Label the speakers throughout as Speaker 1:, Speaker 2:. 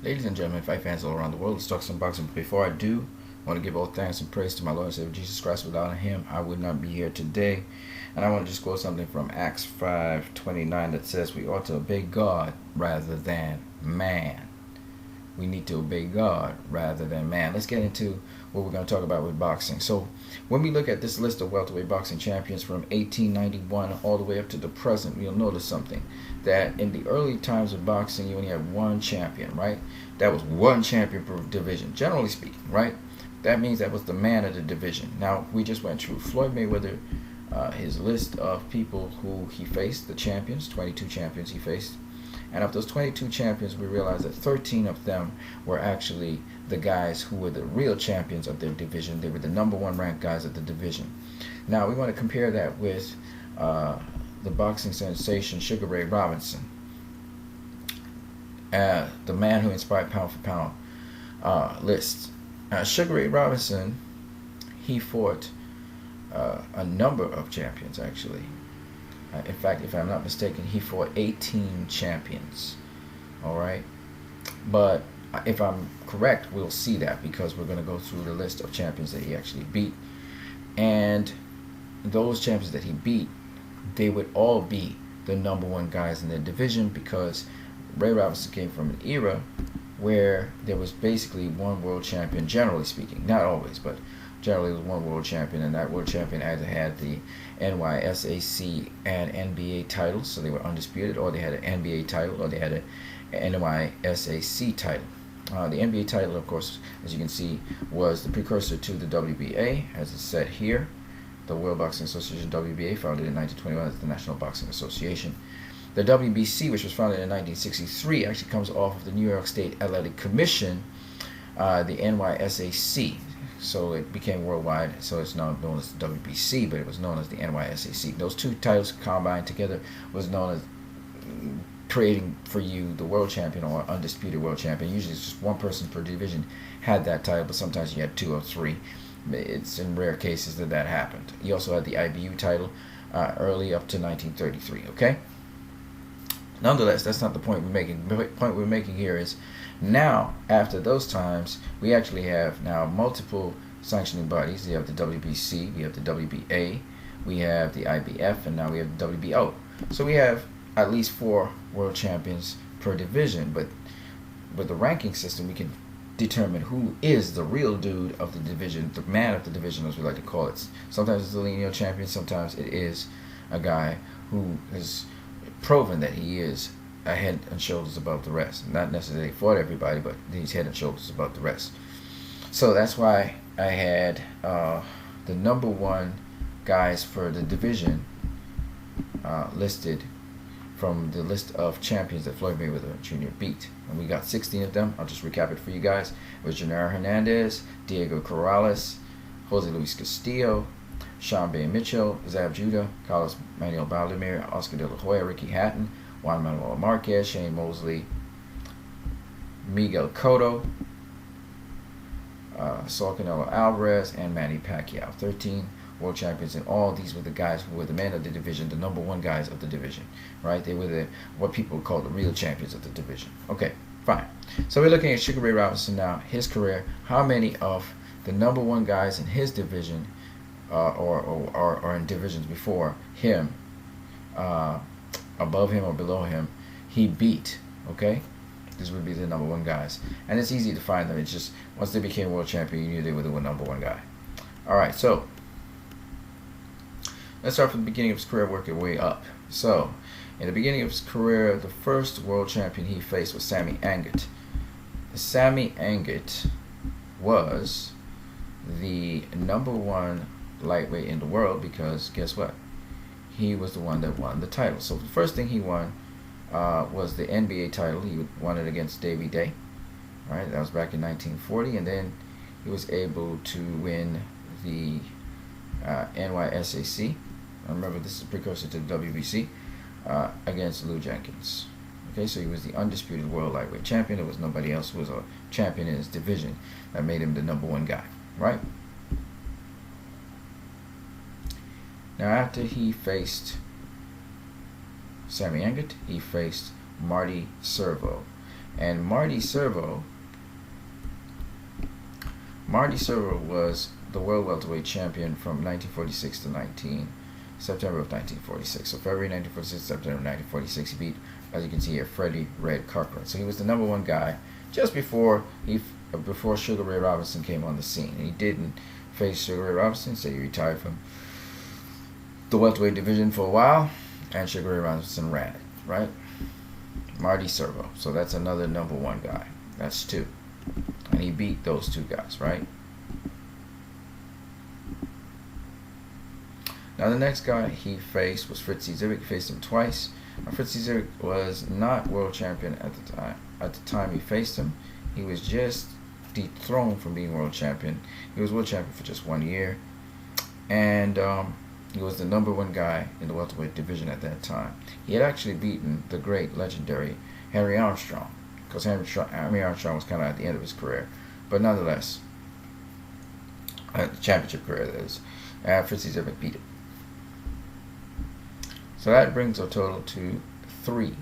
Speaker 1: Ladies and gentlemen, fight fans all around the world, let's talk some boxing. But before I do, I want to give all thanks and praise to my Lord and Savior Jesus Christ. Without him, I would not be here today. And I want to just quote something from Acts 5:29 that says we ought to obey God rather than man. We need to obey God rather than man. Let's get into what we're going to talk about with boxing. So when we look at this list of welterweight boxing champions from 1891 all the way up to the present, you'll notice something. That in the early times of boxing, you only had one champion, right? That was one champion per division, generally speaking, right? That means that was the man of the division. Now, we just went through Floyd Mayweather, his list of people who he faced, the champions, 22 champions he faced. And of those 22 champions, we realized that 13 of them were actually the guys who were the real champions of their division. They were the number one ranked guys of the division. Now, we want to compare that with the boxing sensation Sugar Ray Robinson, the man who inspired pound for pound lists. Sugar Ray Robinson, he fought a number of champions, actually. In fact, if I'm not mistaken, he fought 18 champions. All right, but if I'm correct, we'll see that because we're going to go through the list of champions that he actually beat, and those champions that he beat, they would all be the number one guys in their division because Ray Robinson came from an era where there was basically one world champion, generally speaking. Not always, but generally there was one world champion, and that world champion either had the NYSAC and NBA titles, so they were undisputed, or they had an NBA title, or they had an NYSAC title. The NBA title, of course, as you can see, was the precursor to the WBA, as it's said here. The World Boxing Association, WBA, founded in 1921 as the National Boxing Association. The WBC, which was founded in 1963, actually comes off of the New York State Athletic Commission, the NYSAC. So it became worldwide, so it's now known as the WBC, but it was known as the NYSAC. Those two titles combined together was known as creating for you the world champion or undisputed world champion. Usually it's just one person per division had that title, but sometimes you had two or three. It's in rare cases that happened. You also had the IBU title early up to 1933, okay? Nonetheless, that's not the point we're making. The point we're making here is now, after those times, we actually have now multiple sanctioning bodies. We have the WBC, we have the WBA, we have the IBF, and now we have the WBO. So we have at least 4 world champions per division, but with the ranking system, we can determine who is the real dude of the division, the man of the division, as we like to call it. Sometimes it's the lineal champion, sometimes it is a guy who has proven that he is a head and shoulders above the rest. Not necessarily fought everybody, but he's head and shoulders above the rest. So that's why I had the number one guys for the division listed from the list of champions that Floyd Mayweather Jr. beat. And we got 16 of them. I'll just recap it for you guys. It was Genaro Hernandez, Diego Corrales, Jose Luis Castillo, Sean Bay Mitchell, Zab Judah, Carlos Manuel Valdemir, Oscar De La Hoya, Ricky Hatton, Juan Manuel Marquez, Shane Mosley, Miguel Cotto, Saul Canelo Alvarez, and Manny Pacquiao. 13 world champions, and all these were the guys who were the men of the division, the number one guys of the division, right? They were what people would call the real champions of the division. Okay, fine. So we're looking at Sugar Ray Robinson now, his career. How many of the number one guys in his division or in divisions before him, above him or below him, he beat, okay? These would be the number one guys. And it's easy to find them. It's just, once they became world champion, you knew they were the number one guy. All right, so let's start from the beginning of his career, work your way up. So, in the beginning of his career, the first world champion he faced was Sammy Angott. Sammy Angott was the number one lightweight in the world because guess what? He was the one that won the title. So the first thing he won was the NBA title. He won it against Davey Day. All right, that was back in 1940, and then he was able to win the NYSAC. Remember, this is a precursor to the WBC against Lou Jenkins. Okay, so he was the undisputed world lightweight champion. There was nobody else who was a champion in his division that made him the number one guy, right? Now, after he faced Sammy Angott, he faced Marty Servo. And Marty Servo was the world welterweight champion from 1946 to September of 1946. So February 1946, September 1946, he beat, as you can see here, Freddie Red Cochran. So he was the number one guy just before Sugar Ray Robinson came on the scene. And he didn't face Sugar Ray Robinson, so he retired from the welterweight division for a while, and Sugar Ray Robinson ran it, right? Marty Servo. So that's another number one guy. That's two. And he beat those two guys, right? Now the next guy he faced was Fritzy Zivik. He faced him twice. Now, Fritzy Zivik was not world champion at the time. At the time he faced him, he was just dethroned from being world champion. He was world champion for just 1 year, and he was the number one guy in the welterweight division at that time. He had actually beaten the great, legendary Henry Armstrong, because Henry Armstrong was kind of at the end of his career, but nonetheless, the championship career, that is. Fritzy Zivik beat him. So that brings a total to three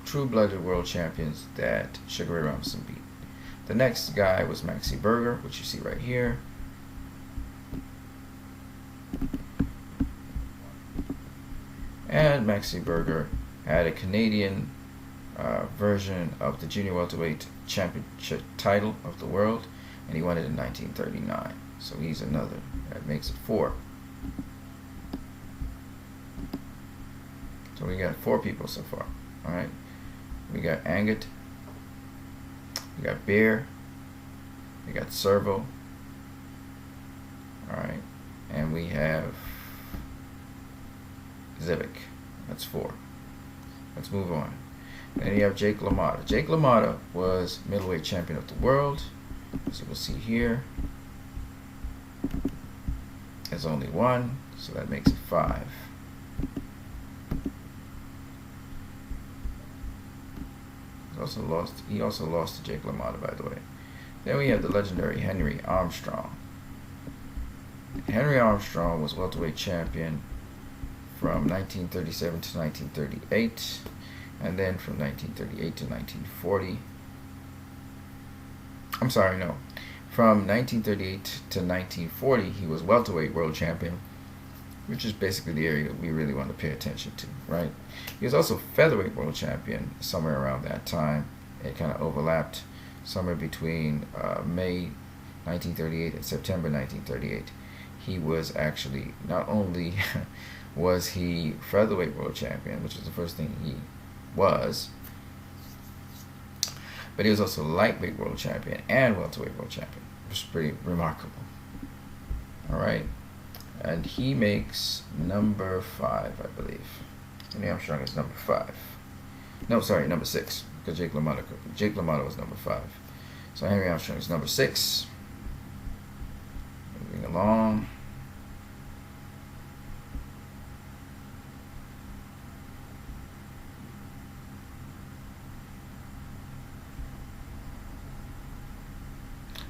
Speaker 1: true-blooded world champions that Sugar Ray Robinson beat. The next guy was Maxie Berger, which you see right here. And Maxie Berger had a Canadian version of the junior welterweight championship title of the world, and he won it in 1939. So he's another. That makes it 4. So we got 4 people so far. All right. We got Angott. We got Beer. We got Servo. All right. And we have Zivik. That's 4. Let's move on. Then you have Jake LaMotta. Jake LaMotta was middleweight champion of the world, as you will see here. There's only 1, so that makes it 5. He also lost to Jake LaMotta, by the way. Then we have the legendary Henry Armstrong. Henry Armstrong was welterweight champion from 1937 to 1938, and then from 1938 to 1940. I'm sorry, no. From 1938 to 1940, he was welterweight world champion, which is basically the area we really want to pay attention to, right? He was also featherweight world champion somewhere around that time. It kind of overlapped somewhere between May 1938 and September 1938. He was actually, not only was he featherweight world champion, which was the first thing he was, but he was also lightweight world champion and welterweight world champion, which is pretty remarkable. All right. And he makes number 5, I believe. Henry Armstrong is number 5. No, sorry, number 6. Because Jake LaMotta was number 5. So Henry Armstrong is number 6. Moving along.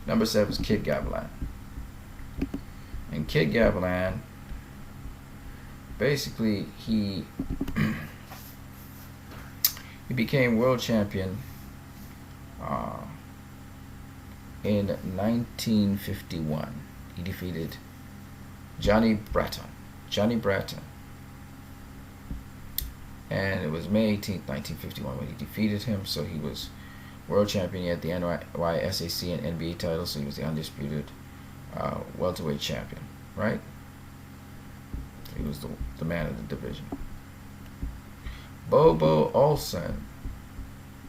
Speaker 1: Number 7 is Kid Gavilan. And Kid Gavilan, basically, he became world champion in 1951. He defeated Johnny Bratton. And it was May 18th, 1951 when he defeated him. So he was world champion. He had the NYSAC and NBA titles, so he was the undisputed welterweight champion, right? He was the man of the division. Bobo Olsen.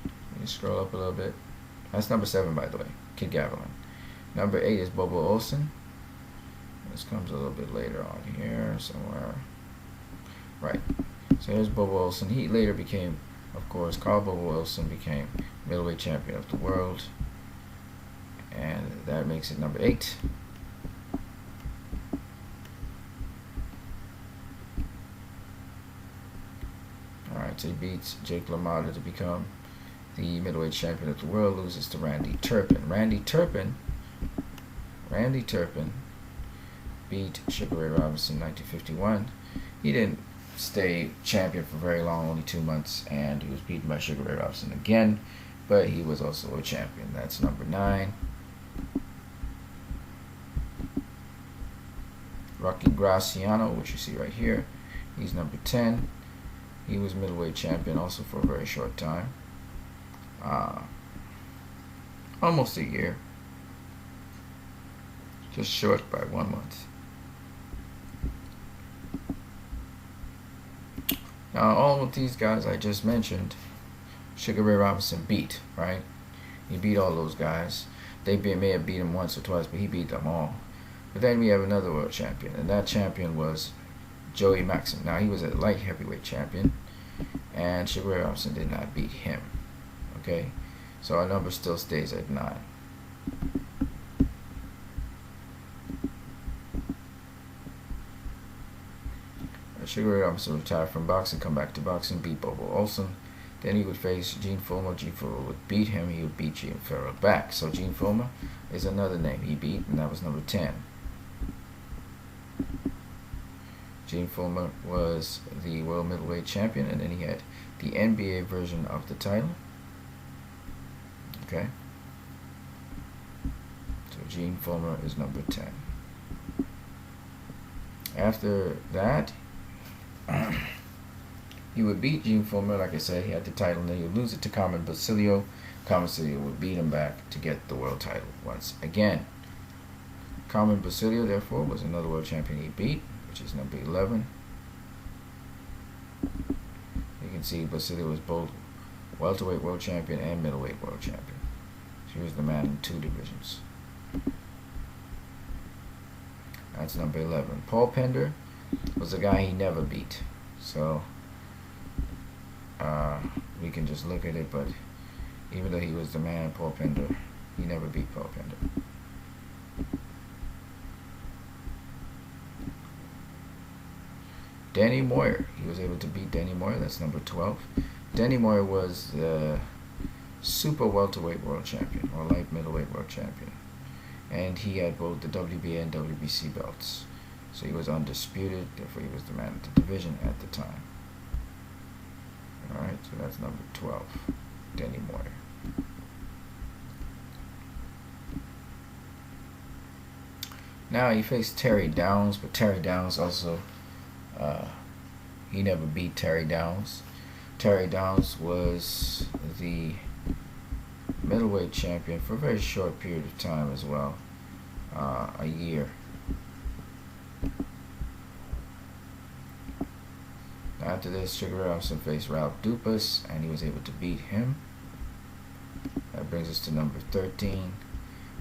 Speaker 1: Let me scroll up a little bit. That's number 7, by the way. Kid Gavilan. Number 8 is Bobo Olsen. This comes a little bit later on here somewhere. Right. So here's Bobo Olsen. He later became, of course, Carl Bobo Olsen became middleweight champion of the world. And that makes it number 8. Alright, so he beats Jake LaMotta to become the middleweight champion of the world, loses to Randy Turpin. Randy Turpin beat Sugar Ray Robinson in 1951. He didn't stay champion for very long, only 2 months, and he was beaten by Sugar Ray Robinson again, but he was also a champion. That's number 9. Rocky Graciano, which you see right here, he's number 10. He was middleweight champion also for a very short time, almost a year, just short by 1 month. Now, all of these guys I just mentioned, Sugar Ray Robinson beat, right? He beat all those guys. They may have beat him once or twice, but he beat them all. But then we have another world champion, and that champion was Joey Maxim. Now, he was a light heavyweight champion, and Sugar Ray Robinson did not beat him. Okay? So our number still stays at 9. Sugar Ray Robinson retired from boxing, come back to boxing, beat Bobo Olson. Then he would face Gene Fullmer. Gene Fullmer would beat him. He would beat Gene Fullmer back. So Gene Fullmer is another name he beat, and that was number 10. Gene Fullmer was the world middleweight champion, and then he had the NBA version of the title. Okay. So Gene Fullmer is number 10. After that, he would beat Gene Fullmer, like I said, he had the title, and then he would lose it to Carmen Basilio. Carmen Basilio would beat him back to get the world title once again. Carmen Basilio, therefore, was another world champion he beat, which is number 11. You can see Basilio was both welterweight world champion and middleweight world champion. She was the man in 2 divisions. That's number 11. Paul Pender was a guy he never beat. So we can just look at it, but even though he was the man, Paul Pender, he never beat Paul Pender. Danny Moyer, he was able to beat Danny Moyer, that's number 12. Danny Moyer was the super welterweight world champion, or light middleweight world champion. And he had both the WBA and WBC belts. So he was undisputed, therefore he was the man of the division at the time. Alright, so that's number 12, Danny Moyer. Now he faced Terry Downs, but Terry Downs also, he never beat Terry Downs. Terry Downs was the middleweight champion for a very short period of time as well, a year. After this, Sugar Ray Robinson faced Ralph Dupas, and he was able to beat him. That brings us to number 13.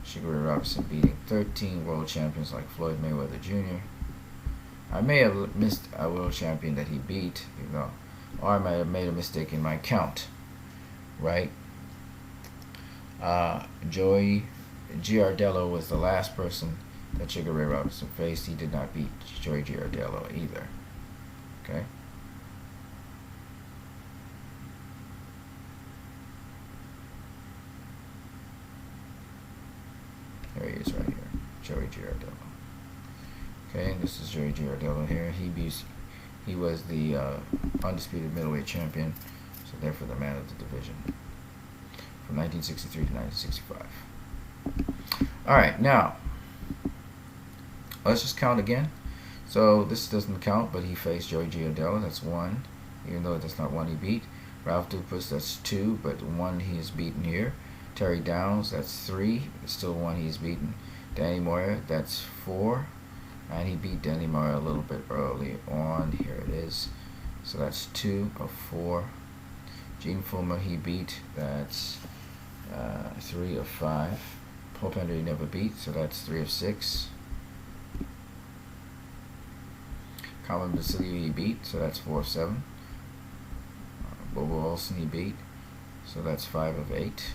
Speaker 1: Sugar Ray Robinson beating 13 world champions like Floyd Mayweather Jr. I may have missed a world champion that he beat, you know, or I might have made a mistake in my count, right? Joey Giardello was the last person that Sugar Ray Robinson faced. He did not beat Joey Giardello either. Okay. There he is right here, Joey Giardello. Okay, and this is Joey Giardello here. He was the undisputed middleweight champion, so therefore the man of the division from 1963 to 1965. All right, now let's just count again. So this doesn't count, but he faced Joey Giardello. That's 1, even though that's not 1 he beat. Ralph Dupas, that's 2, but 1 he is beaten here. Terry Downs, that's 3, still 1 he's beaten. Danny Moyer, that's 4, and he beat Danny Moyer a little bit early on. Here it is. So that's 2 of 4. Gene Fullmer he beat, that's 3 of 5. Paul Pender he never beat, so that's 3 of 6. Carmen Basilio he beat, so that's 4 of 7. Bobo Olson he beat, so that's 5 of 8.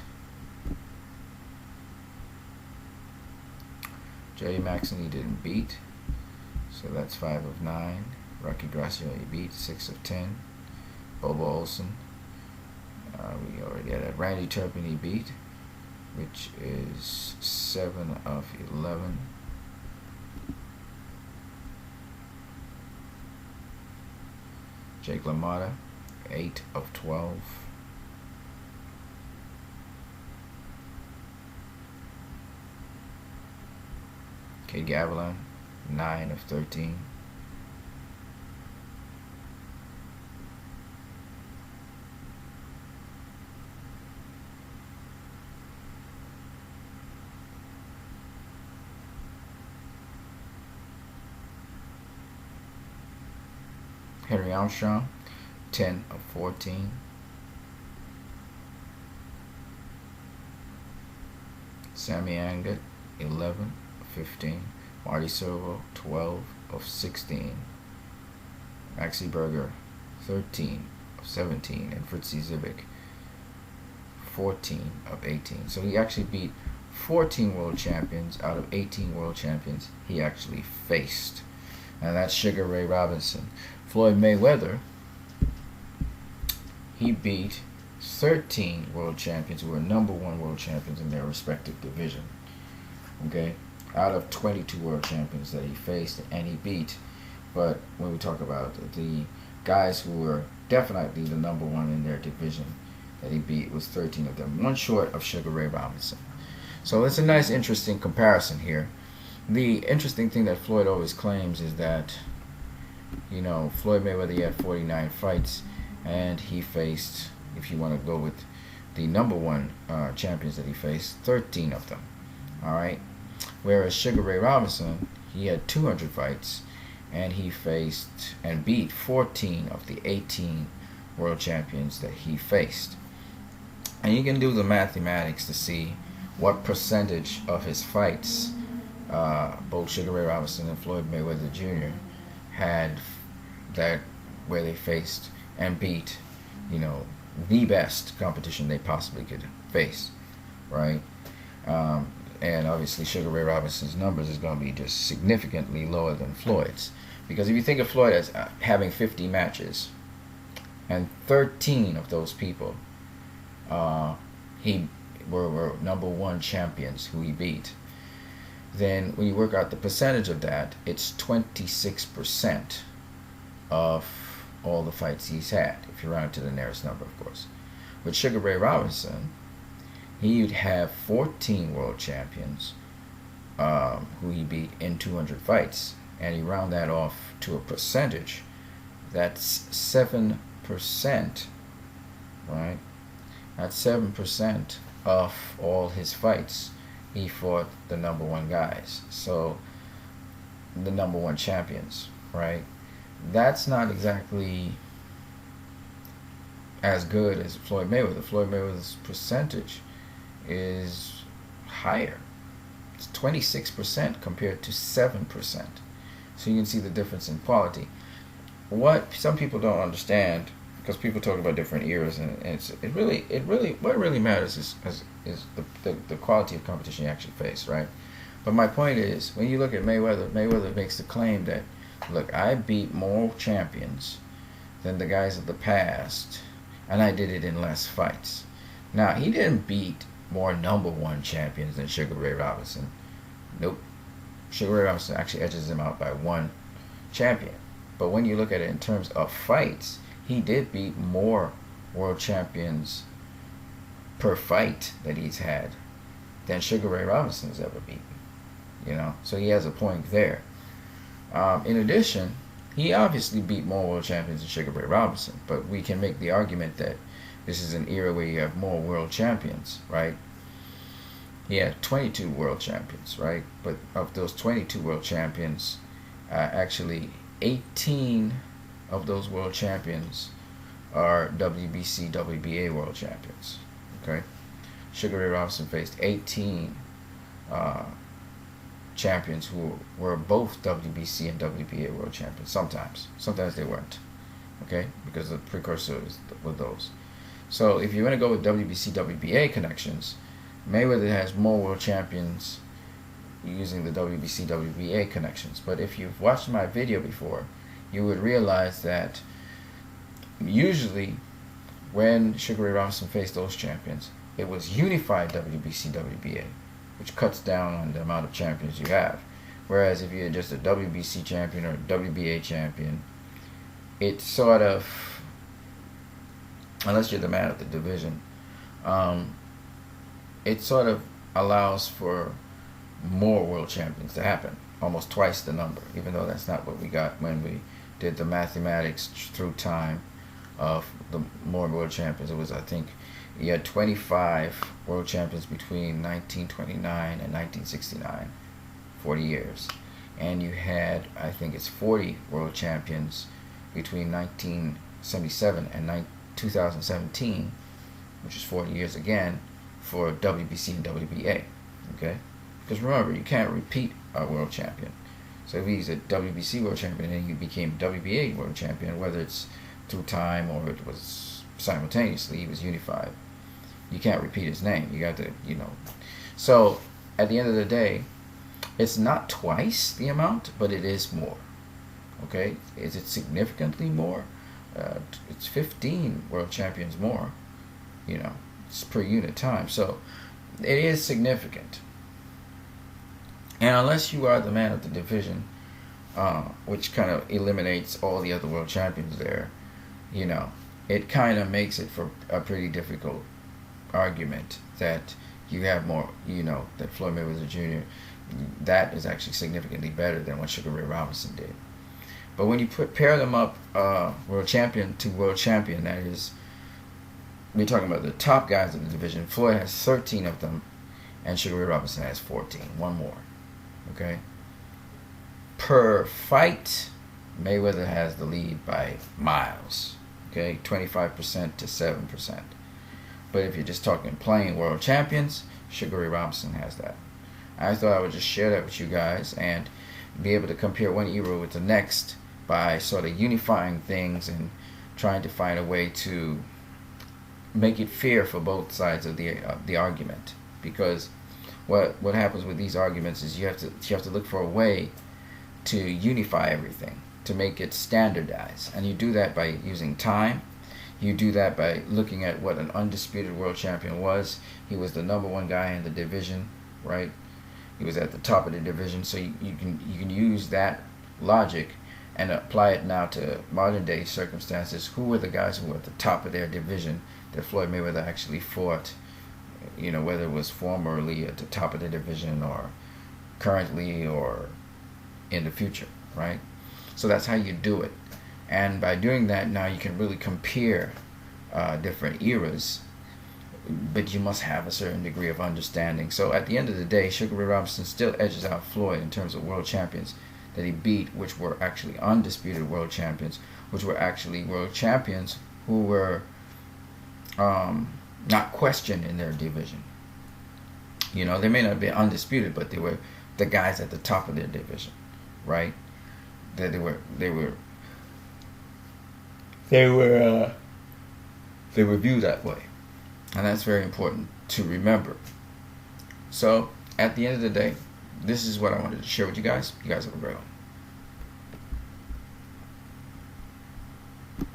Speaker 1: Joey Maxim he didn't beat, so that's 5 of 9. Rocky Graciano he beat, 6 of 10. Bobo Olson, we already had that. Randy Turpin he beat, which is 7 of 11. Jake LaMotta, 8 of 12. Kid Gavilan, 9 of 13. Henry Armstrong, 10 of 14. Sammy Angott, 11 of 15. Marty Servo, 12 of 16. Maxie Berger, 13 of 17. And Fritzy Zivik, 14 of 18. So he actually beat 14 world champions out of 18 world champions he actually faced. And that's Sugar Ray Robinson. Floyd Mayweather, he beat 13 world champions who were #1 world champions in their respective division. Okay, out of 22 world champions that he faced and he beat. But when we talk about the guys who were definitely the #1 in their division that he beat, was 13 of them, one short of Sugar Ray Robinson. So it's a nice, interesting comparison here. The interesting thing that Floyd always claims is that, you know, Floyd Mayweather, he had 49 fights, and he faced, if you want to go with the #1 champions that he faced, 13 of them. All right. Whereas Sugar Ray Robinson, he had 200 fights, and he faced and beat 14 of the 18 world champions that he faced. And you can do the mathematics to see what percentage of his fights both Sugar Ray Robinson and Floyd Mayweather Jr. had that where they faced and beat, you know, the best competition they possibly could face, right? And obviously Sugar Ray Robinson's numbers is going to be just significantly lower than Floyd's, because if you think of Floyd as having 50 matches, and 13 of those people he were #1 champions who he beat, then when you work out the percentage of that, it's 26% of all the fights he's had, if you round it to the nearest number, of course. With Sugar Ray Robinson, he'd have 14 world champions who he beat in 200 fights, and you round that off to a percentage, that's 7%, right? That's 7% of all his fights. He fought the #1 guys, so the #1 champions, right? That's not exactly as good as Floyd Mayweather. Floyd Mayweather's percentage is higher. It's 26% compared to 7%. So you can see the difference in quality. What some people don't understand, because people talk about different eras, and what really matters is the quality of competition you actually face, right? But my point is, when you look at Mayweather makes the claim that, look, I beat more champions than the guys of the past, and I did it in less fights. Now, he didn't beat more #1 champions than Sugar Ray Robinson. Nope. Sugar Ray Robinson actually edges him out by 1 champion. But when you look at it in terms of fights, he did beat more world champions per fight that he's had than Sugar Ray Robinson has ever beaten. You know, so he has a point there. In addition, he obviously beat more world champions than Sugar Ray Robinson, but we can make the argument that this is an era where you have more world champions, right? He had 22 world champions, right? But of those 22 world champions, actually 18 of those world champions are WBC, WBA world champions, okay? Sugar Ray Robinson faced 18 champions who were both WBC and WBA world champions. Sometimes they weren't, okay, because the precursors were those. So if you want to go with WBC, WBA connections, Mayweather has more world champions using the WBC, WBA connections. But if you've watched my video before, you would realize that usually when Sugar Ray Robinson faced those champions, it was unified WBC, WBA, which cuts down on the amount of champions you have. Whereas if you're just a WBC champion or a WBA champion, it sort of, unless you're the man of the division, it sort of allows for more world champions to happen, almost twice the number, even though that's not what we got when we did the mathematics through time of the more world champions. It was, I think, you had 25 world champions between 1929 and 1969, 40 years. And you had, I think it's 40 world champions between 1977 and 2017, which is 40 years again, for WBC and WBA. Okay? Because remember, you can't repeat a world champion. So if he's a WBC world champion and he became WBA world champion, whether it's through time or it was simultaneously, he was unified. You can't repeat his name. You got to, So at the end of the day, it's not twice the amount, but it is more. Okay? Is it significantly more? It's 15 world champions more. It's per unit time. So it is significant. And unless you are the man of the division, which kind of eliminates all the other world champions there, it kind of makes it for a pretty difficult argument that you have more, that Floyd Mayweather Jr., that is actually significantly better than what Sugar Ray Robinson did. But when you pair them up, world champion to world champion, that is, we're talking about the top guys of the division. Floyd has 13 of them, and Sugar Ray Robinson has 14, one more. Okay? Per fight, Mayweather has the lead by miles. Okay? 25% to 7%. But if you're just talking plain world champions, Sugar Ray Robinson has that. I thought I would just share that with you guys and be able to compare one era with the next by sort of unifying things and trying to find a way to make it fair for both sides of the argument. Because what happens with these arguments is you have to look for a way to unify everything, to make it standardized, and you do that by using time. You do that by looking at what an undisputed world champion was. He was the number one guy in the division, right? He was at the top of the division, so you can use that logic and apply it now to modern day circumstances. Who were the guys who were at the top of their division that Floyd Mayweather actually fought? Whether it was formerly at the top of the division or currently or in the future, right? So that's how you do it. And by doing that, now you can really compare different eras, but you must have a certain degree of understanding. So at the end of the day, Sugar Ray Robinson still edges out Floyd in terms of world champions that he beat, which were actually undisputed world champions, which were actually world champions who were not questioned in their division. They may not be undisputed, but they were the guys at the top of their division, right? That they were viewed that way. And that's very important to remember. So, at the end of the day, this is what I wanted to share with you guys. You guys have a great one.